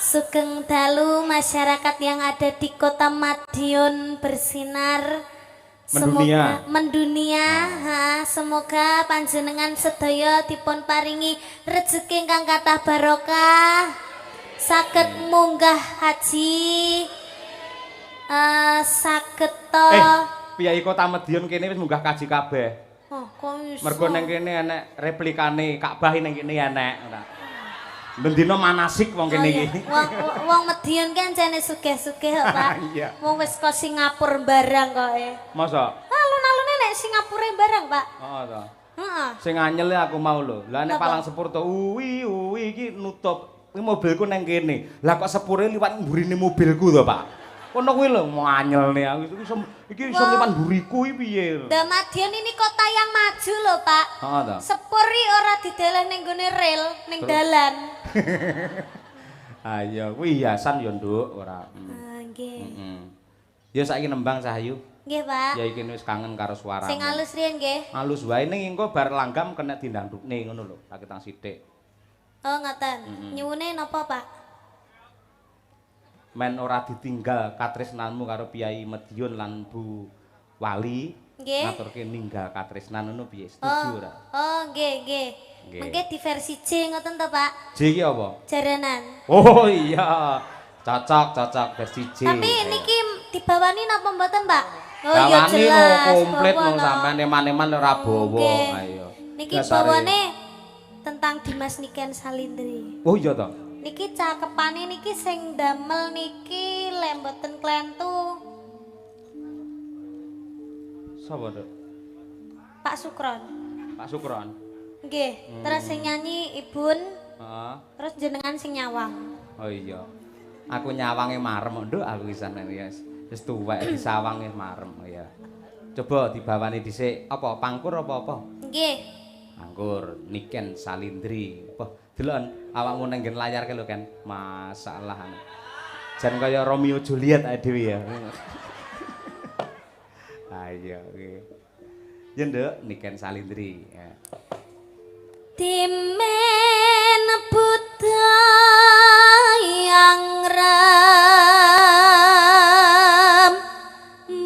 Sugeng dalu masyarakat yang ada di Kota Madiun bersinar. Mendunia. Semoga mendunia, semoga panjenengan sedaya dipun paringi rezeki ingkang kathah barokah. Saged munggah haji. Saged to. Piyai Kota Madiun kene wis munggah kaji kabeh. Oh, kok iso? Mergo nang kene enek replikane Ka'bah ning kene enek. Bendina manasik wong kene iki. Wong Madiun kan jane sugih-sugih kok, Pak. Iya. Wong wis kok Singapura barang kok e. Masa? Alun-alune nek Singapura barang, Pak. Oh, to. Heeh. Sing anyel aku mau lho. Lah nek Napa? palang sepur to uwi iki nutup. Iki mobilku nang kene. Lah kok sepure liwat mburine mobilku to, Pak. Kono kuwi lho anyelne aku iki iso liwat mburiku iki piye. Da Madiun ini kota yang maju lho, Pak. Heeh to. Sepuri ora dideleh ning gone rel, ning dalan. Ayo, kuwi hiasan ya, Nduk, ora. Nggih. Ya saiki nembang Sahayu. Nggih, Pak. Ya iki wis kangen karo suaramu. Sing alus riyen nggih. Halus wae ning engko bar langgam kena dindangdukne ngono lho, tak ketang sithik. Oh, ngoten. Nyuwune napa, Pak? Men ora ditinggal katresnanmu karo Piyai Madiun lan Bu Wali. Nggih. Ngaturke ninggal katresnan ngono piye? Setuju ora? Oh, nggih, nggih. Nggih. Mengke di versi J ngoten to, Pak? J iki apa? Jaranan. Oh iya. Cocok versi J. Tapi niki dibawani napa mboten, Pak? Oh iya jelas. Komplit bawa wong no. sampean eman-eman ora bawa. Nggih. Ayo. Niki Dasare. bawane tentang Dimas Niken Salindri. Oh iya to. Niki cakepane niki sing damel niki lemboten klentu Sapa, Nduk? Pak Sukron. Pak Sukron. Nggih, terus sing nyanyi Ibun, Heeh. terus jenengan sing nyawang. Oh iya. Aku nyawange marem, Nduk, aku pisan ya. Wis tuwek disawange marem ya. Coba dibawani dhisik apa pangkur apa-apa? Nggih. Anggur Niken Salindri. Wah, delok awakmu nang nggen layar ke lho kan. Masalah. Jan kaya Romeo Juliet ae dhewe ya. Ayo nggih. Ya Nduk, Niken Salindri. Ya. Dimen buta yang ram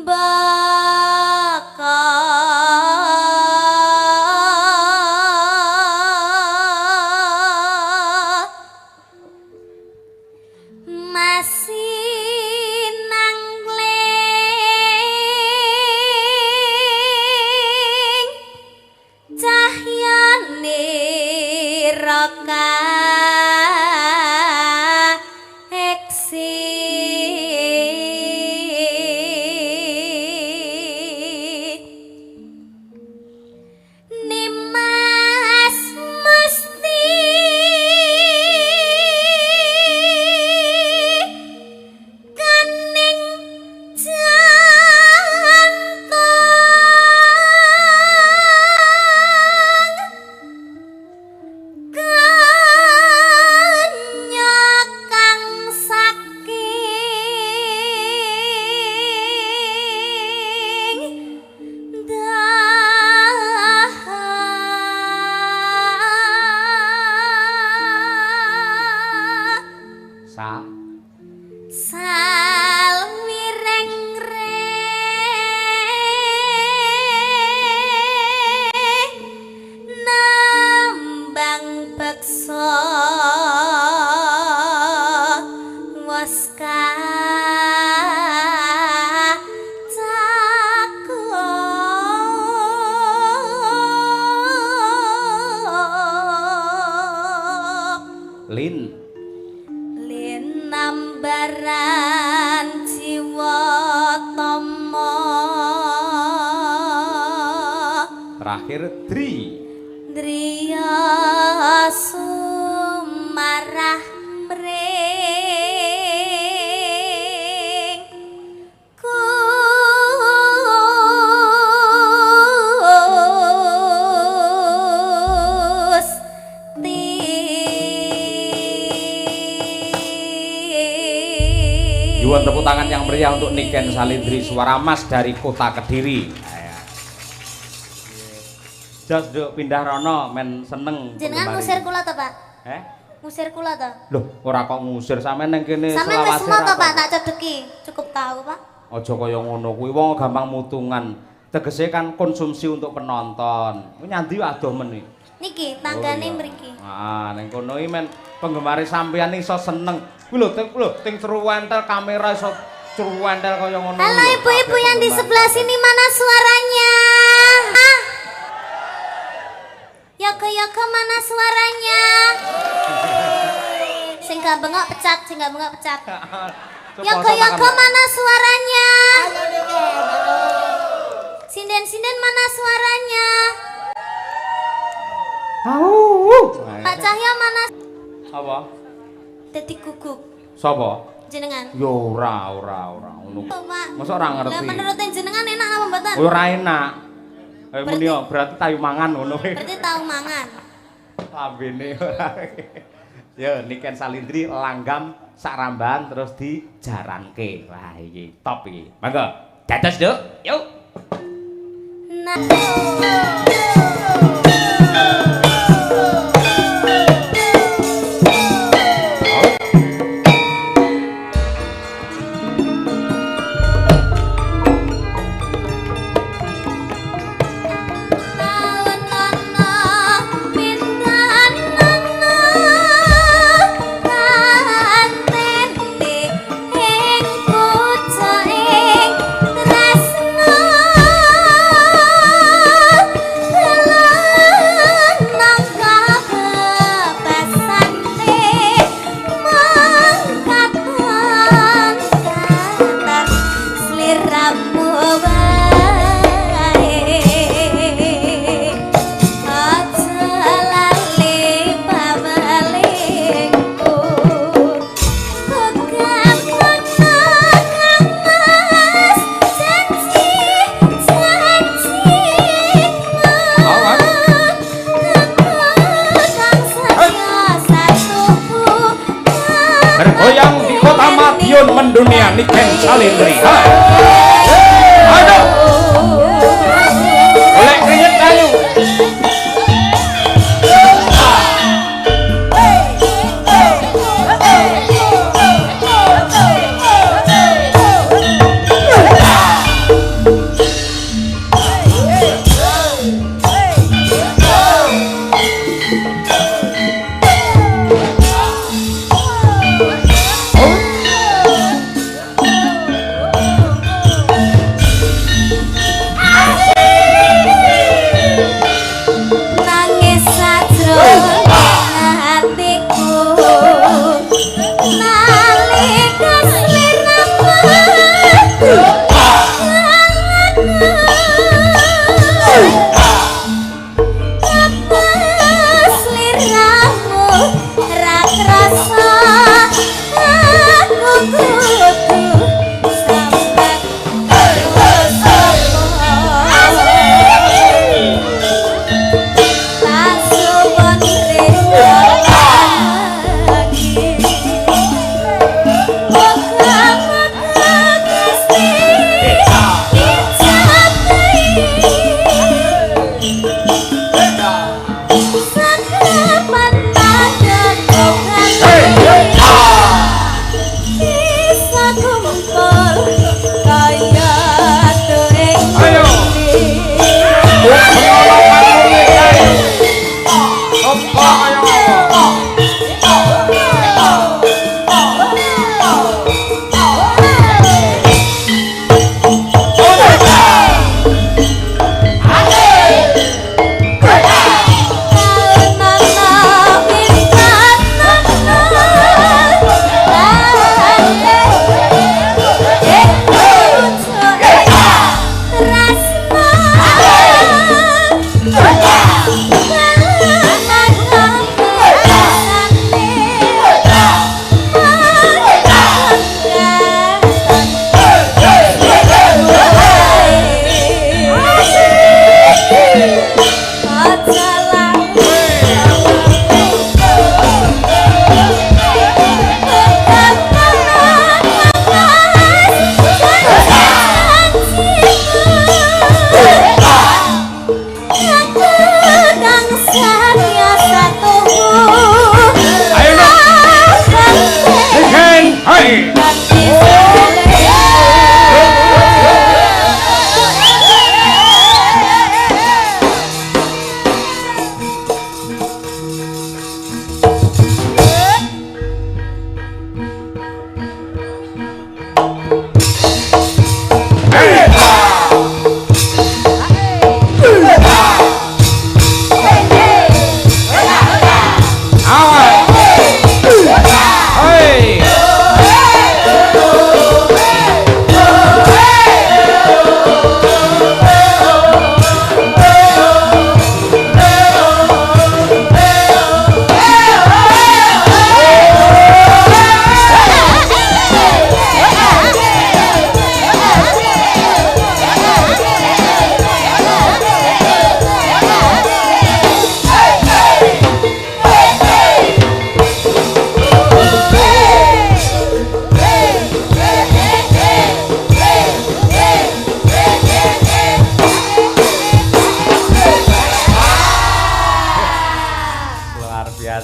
bakal masih nangling cahyane raka eksit Nimas mesti kaning jantong kanya kang saking dahar Sa salwireng-reng nambang beksa wes kacakep Lin. linambaran jiwa tama Terakhir Dri. driya sumarah mring Gusti. Yuwun tepuk tangan yang meriah untuk Niken Salindri, suara emas dari kota Kediri. Jos Nduk pindah rono men seneng. Jenengan penggemar ngusir ini. kula to, Pak? Eh? Ngusir kula to. Loh, ora kok ngusir sampean ning kene Sampeyan wis selawase. semua to, Pak, tak cedeki. Cukup tahu, Pak. Aja kaya ngono kuwi wong gampang mutungan. Tegese kan konsumsi untuk penonton. Kuwi nyandi adoh men iki. Niki tanggane mriki. Ah, ning kono iki men penggemar sampeyan iso seneng. Kuwi lho, ting ceruwentel kamera iso ceruwentel kaya ngono. Halo ibu-ibu yang di sebelah sini, mana suaranya? Yoga mana suaranya? Sing gak bengok pecat, sing gak bengok pecat. Yoga mana suaranya? Sinden mana suaranya? Pak Cahya mana? Apa? Dadi guguk. Sapa? Jenengan. Yo ora ngono. Mosok ora ngerti. Lah menurut jenengan enak apa mboten? Ora enak. Muni berarti tayu mangan ngono. Berarti tahu mangan. Lambene ora. Ya Niken Salindri langgam sak ramban terus dijaranke. Wah iki top iki. Mangga. Dados, Duk. Yuk. Nah. Bergoyang di kota Madiun mendunia Niken Salindri. Aduh. Oleh keringet kayu.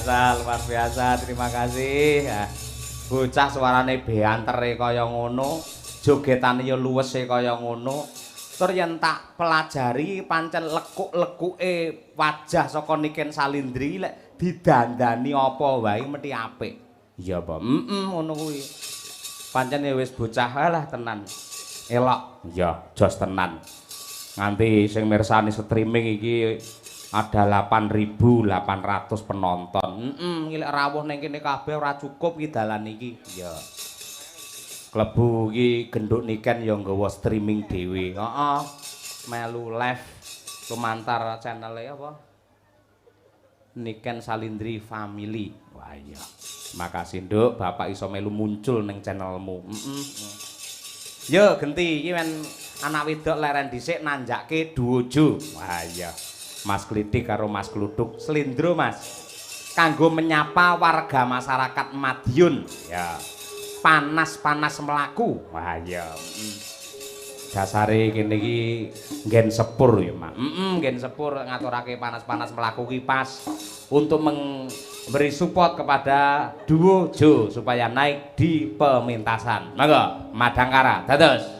luar biasa. Terima kasih. Ya. Bocah suarane beantere kaya ngono, jogetane ya luwese kaya ngono. Tur yen tak pelajari pancen lekuk-lekuke wajah saka Niken Salindri lek didandani apa wae mesti apik. Iya apa? Ngono kuwi. Pancen ya wis bocah lah tenan. Elok. Iya, jos tenan. Nganti sing mirsani streaming iki ada 8.800 penonton. Lek rawuh ning kene kabeh ora cukup iki dalan iki. Ya. Klebu iki genduk Niken ya nggawa streaming dhewe. Heeh. Melu live lumantar channel apa? Niken Salindri Family. Wah iya. Makasih Nduk, Bapak iso melu muncul ning channelmu. Yo genti iki men anak wedok leren dhisik nanjake duojo. Wah iya. Mas Klitik karo Mas Kluduk Slendro Mas kanggo menyapa warga masyarakat Madiun ya panas-panas melaku wah ya dasare kene iki nggen sepur ya Mak nggen sepur ngaturake panas-panas melaku ki pas untuk memberi support kepada duo Jo supaya naik di pementasan monggo Madangkara dados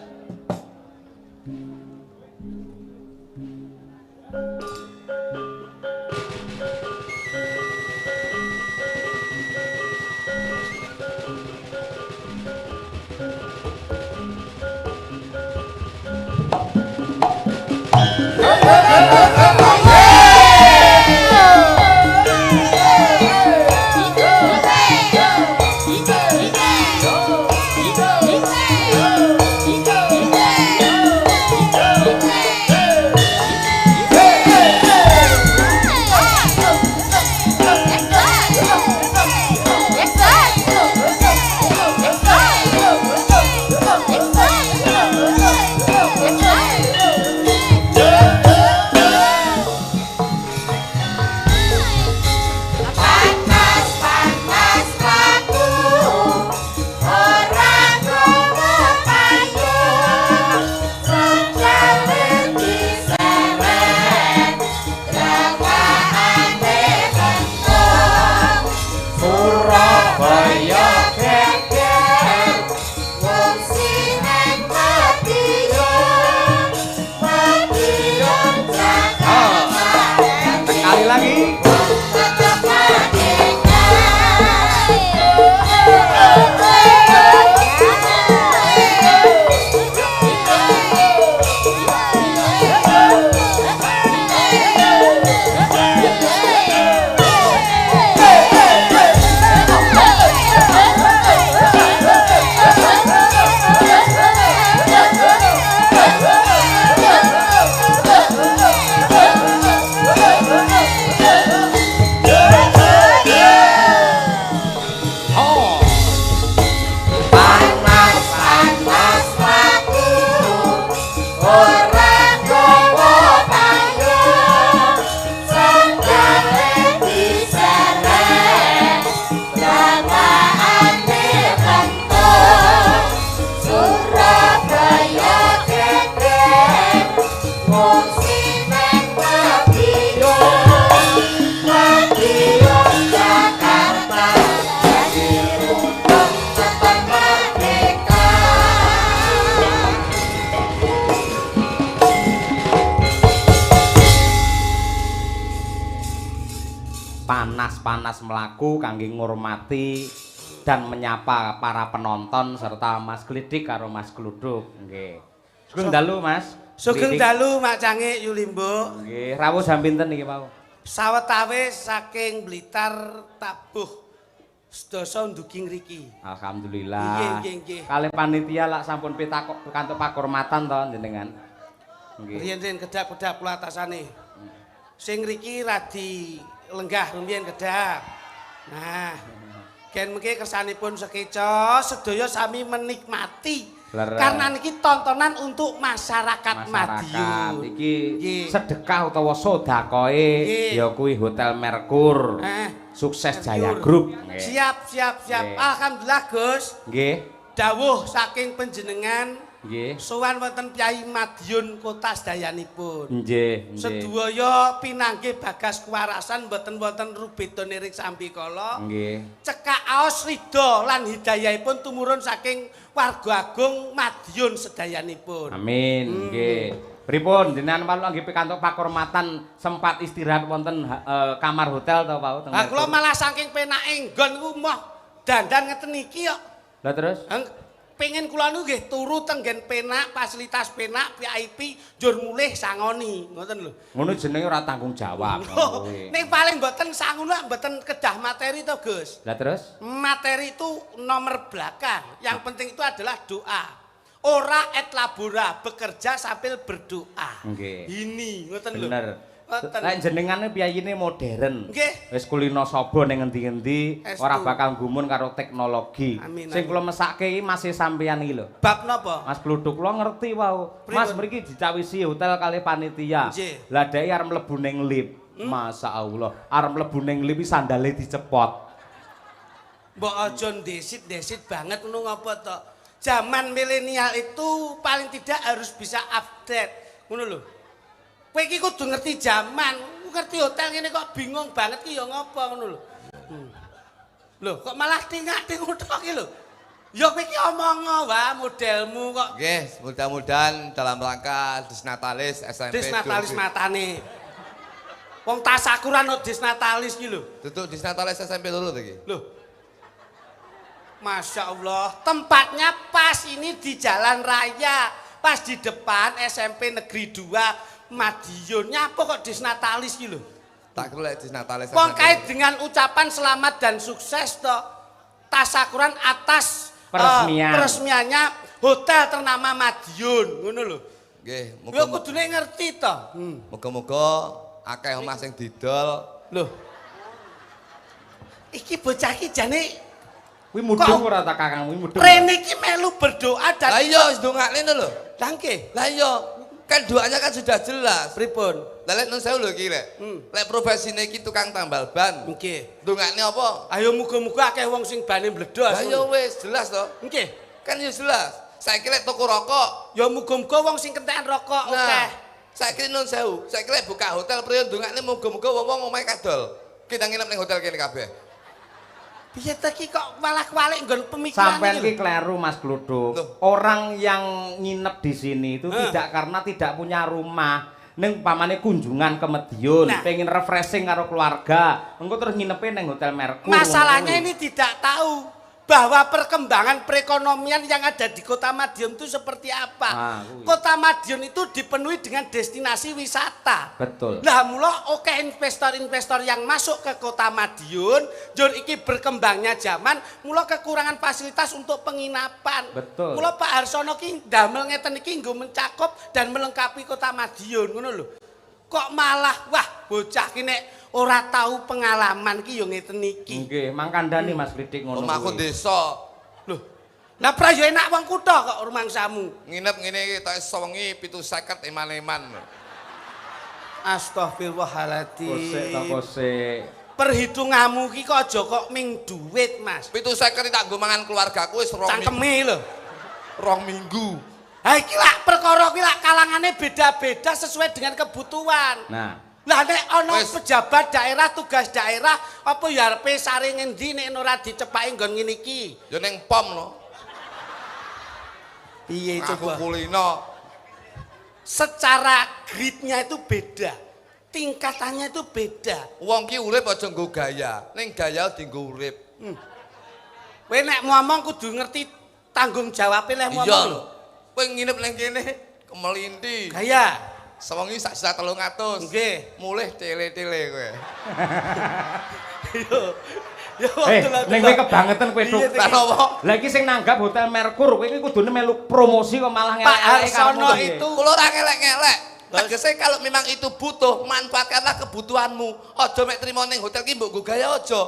panas-panas melaku kangge ngurmati dan menyapa para penonton serta Mas Klidik karo Mas Kluduk nggih. Sugeng dalu Mas. Sugeng dalu Mak Cangik Yulimbo. Nggih, rawuh jam pinten niki Pak? Sawetawis saking Blitar tabuh sedasa ndugi ngriki. Alhamdulillah. Nggih. Kalih panitia lak sampun pitakok kantuk pakurmatan to jenengan. Nggih. Riyen-riyen kedap-kedap kula atasane. Sing ngriki radi lenggah rumiyin kedap. Nah, gen mengke kersanipun sekeca sedaya sami menikmati. Karena niki tontonan untuk masyarakat Madiun. Iki sedekah utawa sedakoe ya kuwi Hotel Merkur. Sukses Jaya Group. Siap. Alhamdulillah Gus. Nggih. Dawuh saking panjenengan Nggih. Sowan wonten Kyai Madiun Kota sedayanipun. Nggih, nggih. Sedaya pinanggih bagas kewarasan mboten wonten rubeda nirik sambikala. Nggih. Cekak aos ridho lan hidayahipun tumurun saking warga agung Madiun sedayanipun. Amin, nggih. Pripun jenengan malu nggih pikantuk pakurmatan sempat istirahat wonten kamar hotel to Pak? Lah kula malah saking penake nggon niku moh dandan ngeten iki kok. Lah terus? Pengen kula niku nggih turu tenggen penak, fasilitas penak, VIP, njur mulih sangoni, ngoten lho. Ngono jenenge ora tanggung jawab. Ning paling mboten sangono mboten kedah materi to, Gus. Lah terus? Materi itu nomor belakang. Yang penting itu adalah doa. Ora et labora, bekerja sambil berdoa. Nggih. Ini ngoten lho. Bener. Ngoten. Lah jenengane piyayine modern. Nggih. Wis kulino saba ning endi-endi, Estu. ora bakal gumun karo teknologi. Amin, Sing amin. kula mesake iki masih sampeyan iki lho. Bab napa? Mas Gluduk kula ngerti wau. Mas mriki dicawisi hotel kali panitia. Nggih. Lah dhek arep mlebu ning lift. Masyaallah, arep mlebu ning lift sandale dicepot. Mbok aja ndesit-ndesit banget ngono ngapa to? Zaman milenial itu paling tidak harus bisa update. Ngono lho. Kowe iki kudu ngerti zaman, ngerti hotel ngene kok bingung banget ki ya ngapa ngono lho. Lho, kok malah tingak-tinguk tok iki lho. Ya kowe iki omong wae modelmu kok Nggih, mudah-mudahan dalam rangka Disnatalis SMP. disnatalis matane. Wong tasakuran kok disnatalis iki lho. Tutuk Disnatalis SMP dulu iki. Loh. Masya Allah, tempatnya pas ini di jalan raya, pas di depan SMP Negeri 2 Madiun. Nyapa kok disnatalis gitu? Tak kira lek Disnatalis Wong kait dengan ucapan selamat dan sukses toh. Tasakuran atas peresmiannya hotel ternama Madiun, ngono lho. Nggih, Yo kudune ngerti toh. muga-muga akeh omah sing didol. Loh. Iki bocah iki jane Kuwi mudhung ora ta Kakang, kuwi mudhung. Rene iki melu berdoa dan Lah iya wis ndongakne lho. Lah nggih. Lah iya, kan doanya kan sudah jelas. Pripun? Lah lek nun sewu lho iki lek. Lek profesine iki tukang tambal ban. Nggih. Ndongakne apa? Ayo muga-muga akeh wong sing bane mbledos. Lah iya wis jelas to. Nggih. Kan ya jelas. Saiki lek toko rokok. Ya muga-muga wong sing kentekan rokok Nah, akeh. saiki nun sewu. Saiki lek buka hotel priyo ndongakne muga-muga wong-wong omahe kadol. Kita nginep ning hotel kene kabeh. Piye ta iki kok malah kwalik nggon pemikiran Sampeyan iki ki kleru Mas Gluduk. Loh. Orang yang nginep di sini itu tidak karena tidak punya rumah. Ning pamane kunjungan ke Madiun, Nah. pengen refreshing karo keluarga. Engko terus nginepe ning Hotel Merkur. Masalahnya ini tidak tahu bahwa perkembangan perekonomian yang ada di Kota Madiun itu seperti apa. Ah, kuwi. Kota Madiun itu dipenuhi dengan destinasi wisata. Betul. Lah mula oke investor-investor yang masuk ke Kota Madiun, jur iki berkembangnya zaman, mula kekurangan fasilitas untuk penginapan. Betul. Mula Pak Harsono ki ndamel ngeten iki nggo mencakup dan melengkapi Kota Madiun ngono lho. Kok malah wah bocah ki nek ora tahu pengalaman ki yo ngeten iki. Nggih, mangkandani Mas Lidik ngono. Omahku kuwi. desa. Loh. Lah pra yo enak wong kutha kok rumangsamu. Nginep ngene iki tok sewengi 750 eman-eman. Astagfirullahaladzim. Kosek ta kosek. Perhitunganmu ki kok aja kok ming duit, Mas. 750 tak nggo mangan keluargaku wis 2 Cangkeme lho. minggu. Ha iki lak perkara ki lak kalangane beda-beda sesuai dengan kebutuhan. Nah, Lah nek ana Wis. pejabat daerah, tugas daerah, apa ya arepe sare ngendi nek ora dicepaki nggon ngene iki? Ya ning pom no. Piye Aku coba? kulino. Secara gridnya itu beda. Tingkatannya itu beda. Wong ki urip aja nggo gaya. Ning gaya dienggo urip. Kowe nek ngomong kudu ngerti tanggung jawab leh Iya ngomong lho. Kowe nginep ning kene kemelinti. Gaya. Sewengi sak juta 300. Nggih. Mulih tele-tele kowe. Ya ning kowe kebangetan kowe Duk. Iya, Lah napa? Lah iki sing nanggap Hotel Merkur, kowe iki kudune melu promosi kok malah Pak ngelek-elek karo Harsono ngono. itu Kulo ora ngelek-ngelek. Tegese kalau memang itu butuh, manfaatkanlah kebutuhanmu. Aja mek trimo ning hotel ki mbok nggo gaya aja.